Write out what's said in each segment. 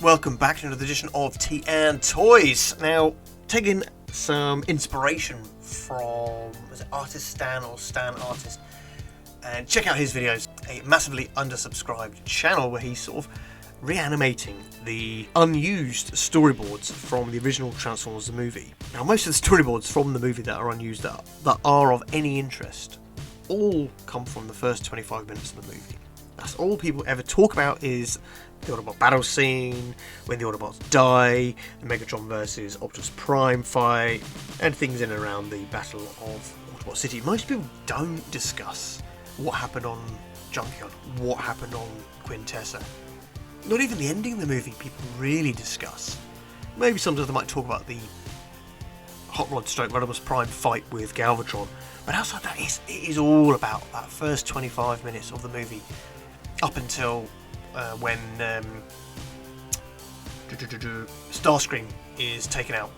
Welcome back to another edition of Tea and Toys. Now, taking some inspiration from, was it Artist Stan or Stan Artist? And check out his videos, a massively undersubscribed channel where he's sort of reanimating the unused storyboards from the original Transformers the movie. Now, most of the storyboards from the movie that are unused, that are of any interest, all come from the first 25 minutes of the movie. That's all people ever talk about is the Autobot battle scene, when the Autobots die, the Megatron versus Optimus Prime fight, and things in and around the Battle of Autobot City. Most people don't discuss what happened on Junkyard, what happened on Quintessa. Not even the ending of the movie people really discuss. Maybe sometimes they might talk about the Hot Rod stroke Rodimus Prime fight with Galvatron, but outside that, it is all about that first 25 minutes of the movie up until when Starscream is taken out.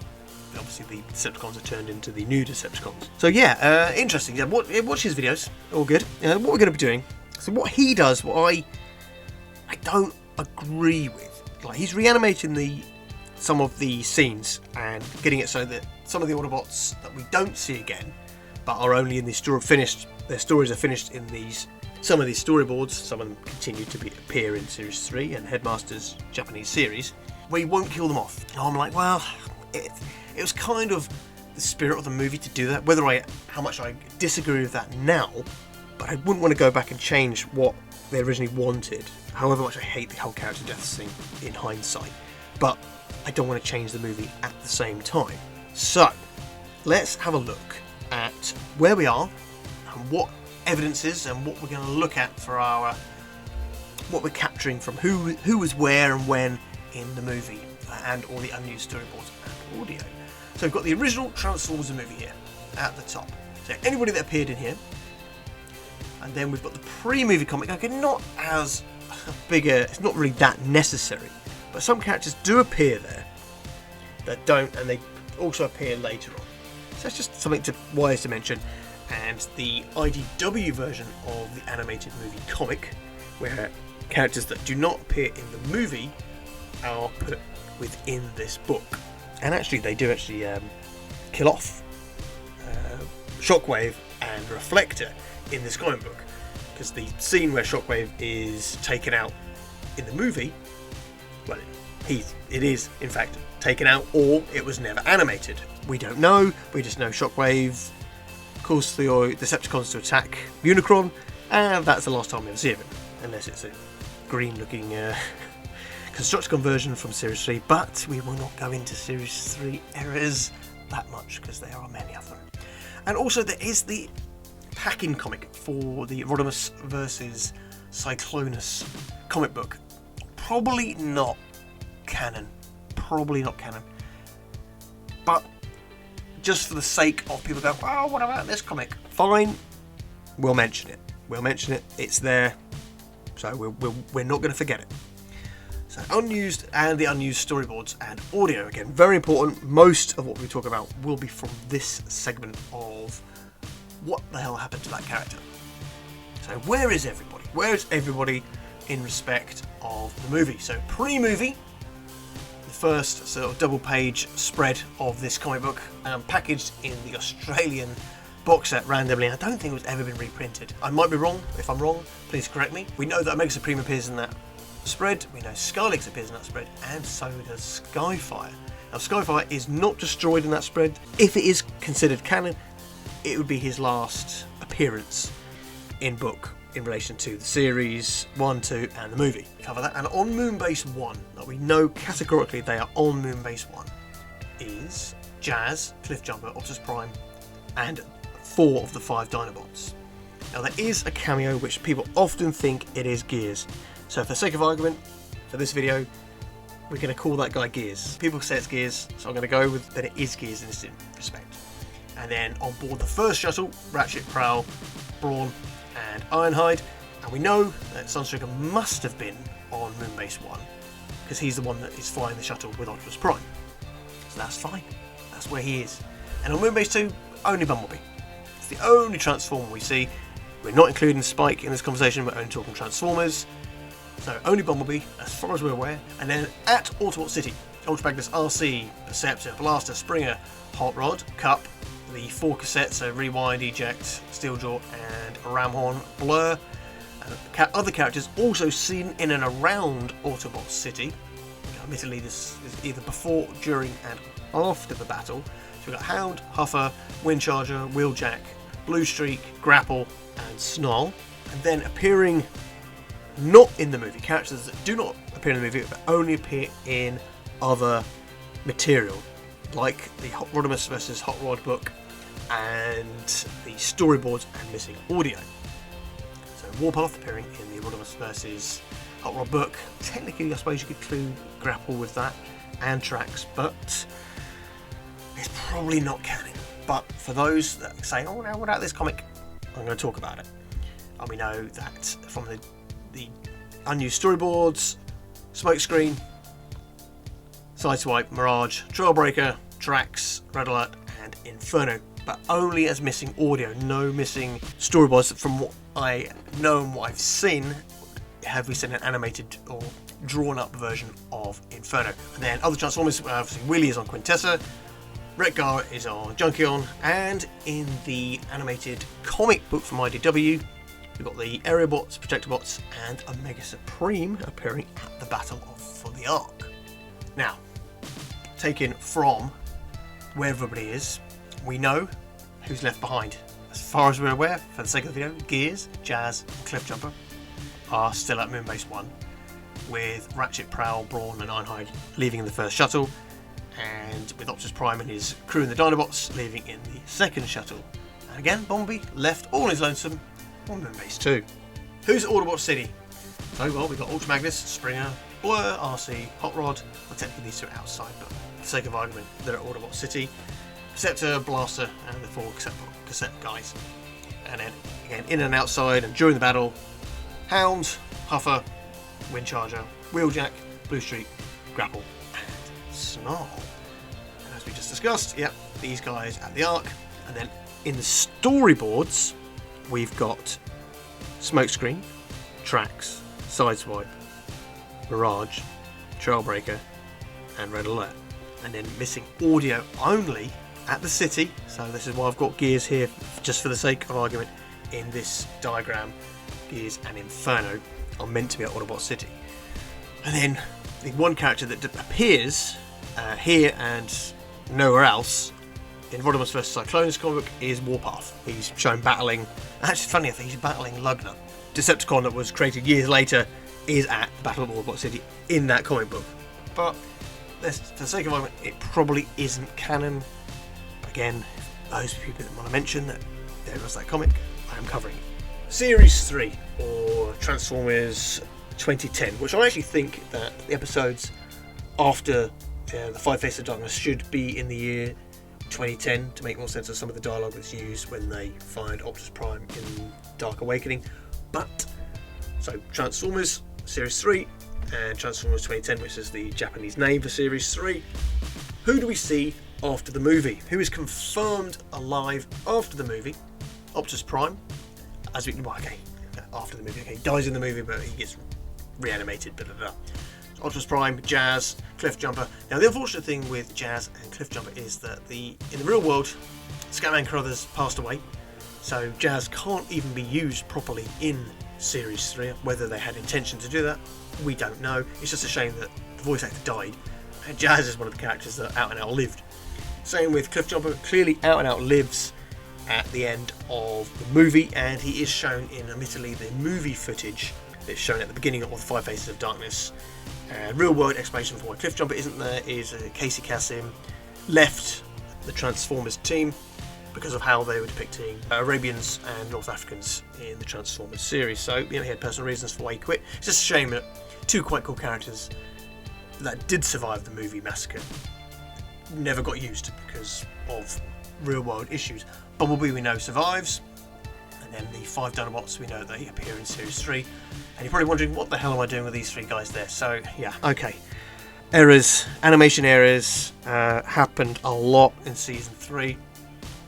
Obviously the Decepticons are turned into the new Decepticons. So yeah, interesting. Yeah, watch his videos, all good. What we're going to be doing, so what he does, what I don't agree with, like he's reanimating some of the scenes and getting it so that some of the Autobots that we don't see again, but are only in the story finished, their stories are finished in some of these storyboards. Some of them continue to appear in Series 3 and Headmaster's Japanese series, where you won't kill them off. And I'm like, well, it was kind of the spirit of the movie to do that. How much I disagree with that now, but I wouldn't want to go back and change what they originally wanted. However much I hate the whole character death scene in hindsight, but I don't want to change the movie at the same time. So let's have a look at where we are and what evidence is and what we're going to look at for what we're capturing from who was where and when in the movie, and all the unused storyboards and audio. So we've got the original Transformers the movie here at the top, so anybody that appeared in here, and then we've got the pre-movie comic. Okay, not as bigger, it's not really that necessary, but some characters do appear there that don't, and they also appear later on. So that's just something wise to mention. And the IDW version of the animated movie comic, where characters that do not appear in the movie are put within this book. And actually they do kill off Shockwave and Reflector in this comic book, because the scene where Shockwave is taken out in the movie, well, it is in fact taken out, or it was never animated. We don't know, we just know Shockwave caused the Decepticons to attack Unicron, and that's the last time we ever see of him, unless it's a green looking Constructicon version from Series 3, but we will not go into Series 3 errors that much because there are many of them. And also there is the pack-in comic for the Rodimus versus Cyclonus comic book. Probably not canon, but just for the sake of people going, oh, what about this comic? Fine, we'll mention it. It's there, so we're not going to forget it. So unused and the unused storyboards and audio, again, very important. Most of what we talk about will be from this segment of what the hell happened to that character. So where is everybody? Where is everybody in respect of the movie? So pre-movie, first sort of double page spread of this comic book, packaged in the Australian box set randomly. I don't think it was ever been reprinted. I might be wrong. If I'm wrong, please correct me. We know that Omega Supreme appears in that spread, we know Skylix appears in that spread, and so does Skyfire. Now Skyfire is not destroyed in that spread. If it is considered canon, it would be his last appearance in book in relation to the series 1, 2 and the movie. Cover that. And on Moonbase 1, that we know categorically they are on Moonbase 1, is Jazz, Cliffjumper, Optimus Prime, and 4 of the 5 Dinobots. Now there is a cameo which people often think it is Gears. So for the sake of argument, for this video, we're going to call that guy Gears. People say it's Gears, so I'm going to go with that it is Gears in this respect. And then on board the first shuttle, Ratchet, Prowl, Brawn, and Ironhide. And we know that Sunstreaker must have been on Moonbase 1, because he's the one that is flying the shuttle with Optimus Prime. So that's fine. That's where he is. And on Moonbase 2, only Bumblebee. It's the only Transformer we see. We're not including Spike in this conversation, we're only talking Transformers. So only Bumblebee, as far as we're aware. And then at Autobot City, Ultra Magnus, RC, Deceptor, Blaster, Springer, Hot Rod, Cup, the 4 cassettes, so Rewind, Eject, Steeljaw, and Ramhorn, Blur. Other characters also seen in and around Autobot City. Admittedly, this is either before, during, and after the battle. So we've got Hound, Huffer, Windcharger, Wheeljack, Blue Streak, Grapple, and Snarl. And then appearing not in the movie, characters that do not appear in the movie but only appear in other material, like the Hot Rodimus vs. Hot Rod book and the storyboards and missing audio. So Warpath appearing in the Rodimus vs. Hot Rod book. Technically, I suppose you could include Grapple with that, and Trax, but it's probably not canon. But for those that say, oh no, what about this comic? I'm going to talk about it. And we know that from the unused storyboards, Smokescreen, Sideswipe, Mirage, Trailbreaker, Trax, Red Alert, and Inferno, but only as missing audio, no missing storyboards. From what I know and what I've seen, have we seen an animated or drawn up version of Inferno. And then other Transformers, obviously Wheelie is on Quintessa, Wreck-Gar is on Junkion, and in the animated comic book from IDW, we've got the Aerobots, Protectobots, and Omega Supreme appearing at the Battle for the Ark. Now, taken from where everybody is, we know who's left behind. As far as we're aware, for the sake of the video, Gears, Jazz, and Cliffjumper are still at Moonbase 1, with Ratchet, Prowl, Brawn, and Ironhide leaving in the first shuttle, and with Optimus Prime and his crew in the Dinobots leaving in the second shuttle. And again, Bumblebee left all on his lonesome on Moonbase 2. Who's at Autobot City? So, well, we've got Ultra Magnus, Springer, Blur, RC, Hot Rod. Well, technically these two are outside, but for the sake of argument, they're at Autobot City. Deceptor, Blaster, and the 4 cassette guys. And then, again, in and outside, and during the battle, Hound, Huffer, Windcharger, Wheeljack, Blue Streak, Grapple, and Snarl. And as we just discussed, yep, these guys at the Ark. And then in the storyboards, we've got Smokescreen, Trax, Sideswipe, Mirage, Trailbreaker, and Red Alert. And then missing audio only at the city. So this is why I've got Gears here, just for the sake of argument. In this diagram, Gears and Inferno are meant to be at Autobot City. And then the one character that appears here and nowhere else in Rodimus vs. Cyclonus comic book is Warpath. He's shown battling, actually funny enough, he's battling Lugner. Decepticon that was created years later is at the Battle of Autobot City in that comic book. But for the sake of argument, it probably isn't canon. Again, those people that want to mention that there was that comic, I am covering it. Series 3, or Transformers 2010, which I actually think that the episodes after the 5 Faces of Darkness should be in the year 2010 to make more sense of some of the dialogue that's used when they find Optimus Prime in Dark Awakening. But, so Transformers Series 3 and Transformers 2010, which is the Japanese name for Series 3. Who do we see after the movie? Who is confirmed alive after the movie? Optimus Prime. As we, well, okay, after the movie, okay, he dies in the movie, but he gets reanimated, blah, blah, blah. So Optimus Prime, Jazz, Cliffjumper. Now, the unfortunate thing with Jazz and Cliffjumper is that in the real world, Scatman Crothers passed away, so Jazz can't even be used properly in Series 3. Whether they had intention to do that, we don't know. It's just a shame that the voice actor died, and Jazz is one of the characters that out and out lived. Same with Cliffjumper, clearly out and out lives at the end of the movie, and he is shown in, admittedly, the movie footage that's shown at the beginning of the 5 Faces of Darkness. And real world explanation for why Cliffjumper isn't there is Casey Kasem left the Transformers team because of how they were depicting Arabians and North Africans in the Transformers series. So, he had personal reasons for why he quit. It's just a shame that two quite cool characters that did survive the movie massacre never got used because of real world issues. Bumblebee we know survives, and then the 5 Dinobots we know they appear in Series 3, and you're probably wondering what the hell am I doing with these 3 guys there. So yeah, okay, errors, animation errors happened a lot in Season 3.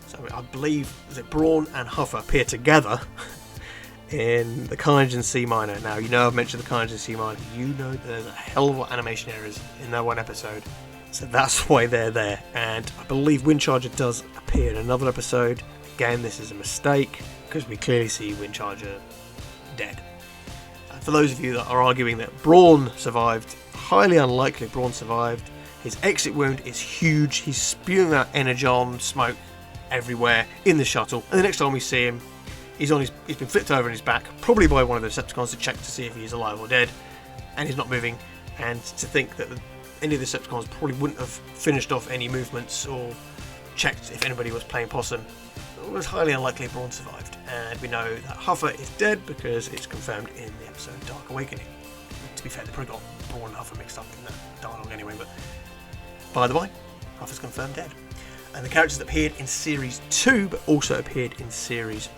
So I believe that Brawn and Huffer appear together in the Kanji and C minor. Now, you know I've mentioned the Kanji and C minor. You know there's a hell of a lot of animation errors in that one episode. So that's why they're there. And I believe Windcharger does appear in another episode. Again, this is a mistake because we clearly see Windcharger dead. For those of you that are arguing that Brawn survived, highly unlikely Brawn survived. His exit wound is huge. He's spewing out energon smoke everywhere in the shuttle. And the next time we see him, he's been flipped over on his back, probably by one of the Decepticons to check to see if he's alive or dead. And he's not moving. And to think that any of the Decepticons probably wouldn't have finished off any movements or checked if anybody was playing possum. It was highly unlikely Brawn survived. And we know that Huffer is dead because it's confirmed in the episode Dark Awakening. To be fair, they probably got Brawn and Huffer mixed up in that dialogue anyway, but by the way, Huffer's confirmed dead. And the characters that appeared in Series 2, but also appeared in Series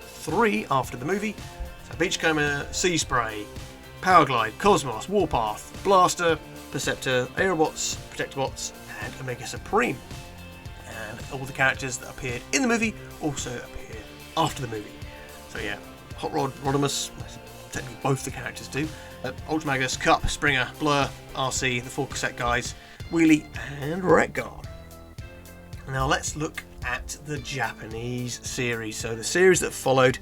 3 after the movie. So Beachcomber, Sea Spray, Powerglide, Cosmos, Warpath, Blaster, Perceptor, Aerobots, Protectobots, and Omega Supreme. And all the characters that appeared in the movie also appeared after the movie. So yeah, Hot Rod, Rodimus, technically both the characters do. Ultramagus, Cup, Springer, Blur, RC, the 4 cassette guys, Wheelie, and Wreck-Gar. Now let's look at the Japanese series. So the series that followed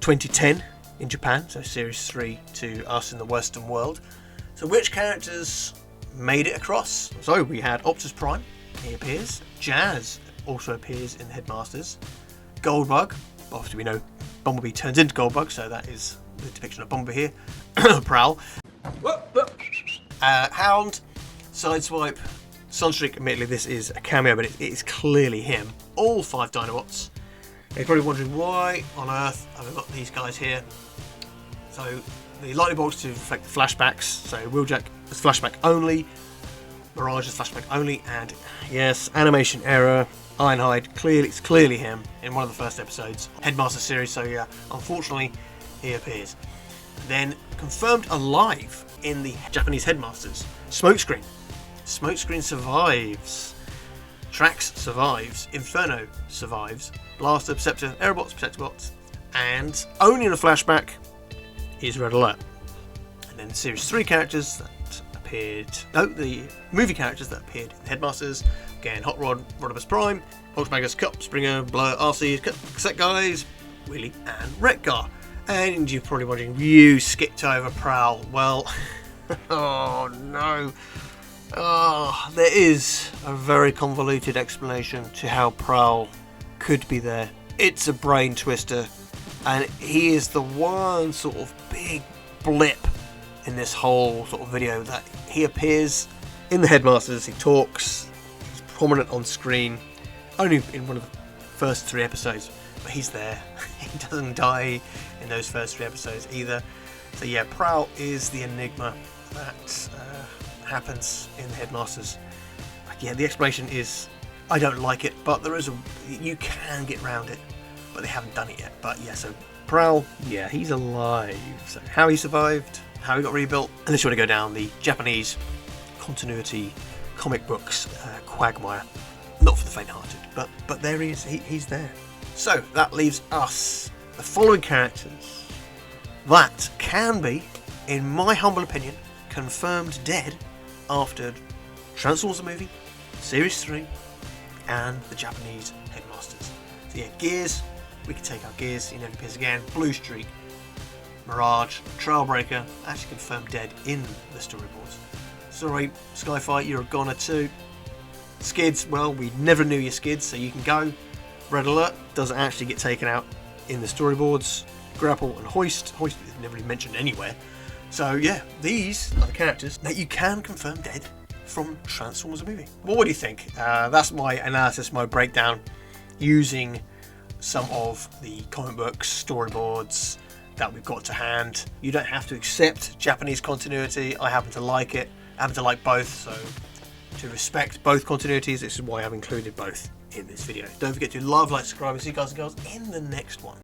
2010 in Japan, so Series 3 to us in the Western world. So which characters made it across? So we had Optus Prime, he appears. Jazz also appears in the Headmasters. Goldbug, obviously we know Bumblebee turns into Goldbug, so that is the depiction of Bumblebee here. Prowl. Hound, Sideswipe, Sunstreak. Admittedly this is a cameo, but it is clearly him. All 5 Dinobots. You're probably wondering why on earth have I got these guys here. So the lightning bolts to affect the flashbacks. So Wheeljack is flashback only, Mirage is flashback only, and yes, animation error. Ironhide, it's clearly him in one of the first episodes, Headmaster series. So yeah, unfortunately, he appears. Then confirmed alive in the Japanese Headmasters. Smokescreen. Smokescreen survives. Trax survives. Inferno survives. Blaster, Perceptor, Aerobots, Protectobots, and only in a flashback is Red Alert. And then Series 3 characters that appeared, the movie characters that appeared in Headmasters. Again, Hot Rod, Rodimus Prime, Ultramagus, Cup, Springer, Blur, RC, Cassette Guys, Wheelie, and Wreck-Gar. And you're probably wondering, you skipped over Prowl. Well, oh no. There is a very convoluted explanation to how Prowl could be there. It's a brain twister, and he is the one sort of big blip in this whole sort of video that he appears in the Headmasters. He talks, he's prominent on screen, only in one of the first 3 episodes, but he's there. He doesn't die in those first 3 episodes either. So yeah, Prowl is the enigma that happens in the Headmasters. Yeah, the explanation is, I don't like it, but you can get around it, but they haven't done it yet. But yeah, so Prowl, yeah, he's alive. So how he survived, how he got rebuilt, unless you want to go down the Japanese continuity comic books quagmire. Not for the faint-hearted, but there he is. He's there. So that leaves us the following characters that can be, in my humble opinion, confirmed dead after Transformers the movie, Series 3, and the Japanese Headmasters. So yeah, Gears, we can take our Gears, he never appears again. Blue Streak, Mirage, Trailbreaker, actually confirmed dead in the storyboards. Sorry, Skyfight, you're a goner too. Skids, well, we never knew your Skids, so you can go. Red Alert doesn't actually get taken out in the storyboards. Grapple and Hoist. Hoist is never even mentioned anywhere. So yeah, these are the characters that you can confirm dead from Transformers the movie. What do you think? That's my analysis, my breakdown, using some of the comic books, storyboards that we've got to hand. You don't have to accept Japanese continuity. I happen to like it. I happen to like both, so to respect both continuities, this is why I've included both in this video. Don't forget to love, like, subscribe, and see you guys and girls in the next one.